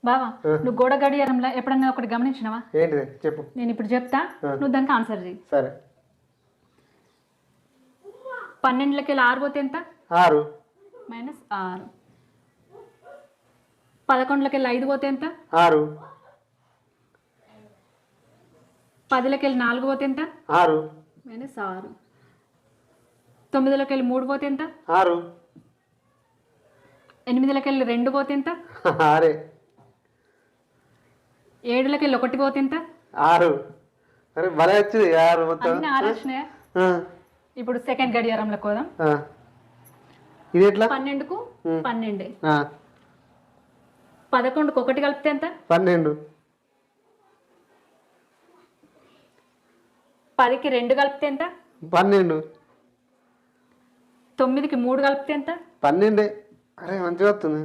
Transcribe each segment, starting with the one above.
బావా నువ్వు గోడ గడియారంలో ఎప్పుడన్నా ఒకటి గమనించినావా? ఏంటిది చెప్పు. నేను ఇప్పుడు చెప్తా, నువ్వు దానికి ఆన్సర్ చేయి. సరే. 12కి 6 పోతే ఎంత? 6 మైనస్ 6. 11కి 5 పోతే ఎంత? 6 10కి 4 పోతే ఎంత? 6 మైనస్ 6. 9కి 3 పోతే ఎంత? 6 8కి 2 పోతే ఎంత? 6 7కి 1 పోతే ఎంత? 6. అరే భలే వచ్చింది 6 మొత్తం. అన్ని 6 వచ్చినాయా? ఇప్పుడు సెకండ్ గడియారంలో కోదాం. ఇది ఎట్లా? 12కు 12. 11కు 1 కలిపితే ఎంత? 12. 10కి 2 కలిపితే ఎంత? 12. 9కి 3 కలిపితే ఎంత? 12. అరే మంచిగా వస్తుంది.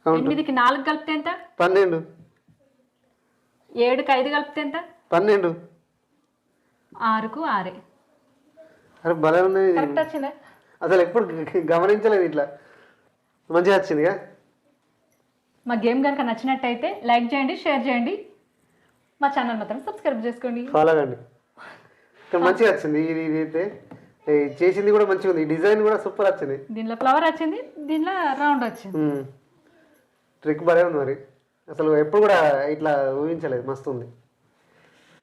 8కి 4 కలిపితే ఎంత? 12. 7కి 5 కలిపితే ఎంత? 12. 6కు 6. అరే భలే ఉన్నది. కరెక్ట్ వచ్చిందా? అసలు ఎప్పుడు గమనించలేదు ఇట్లా. మంచిగా వచ్చిందిగా. మా గేమ్ కనుక నచ్చినట్టయితే లైక్ చేయండి, షేర్ చేయండి, మా ఛానల్ మాత్రం సబ్స్క్రైబ్ చేసుకోండి, ఫాలో కండి. మంచిగా వచ్చింది. ఇది అయితే చేసింది కూడా మంచిగా ఉంది. డిజైన్ కూడా సూపర్ వచ్చింది. దీనిలో ఫ్లవర్ వచ్చింది, దీనిలో రౌండ్ వచ్చింది. ట్రిక్ భలే ఉంది మరి. అసలు ఎప్పుడు కూడా ఇట్లా ఊహించలేదు. మస్తు ఉంది.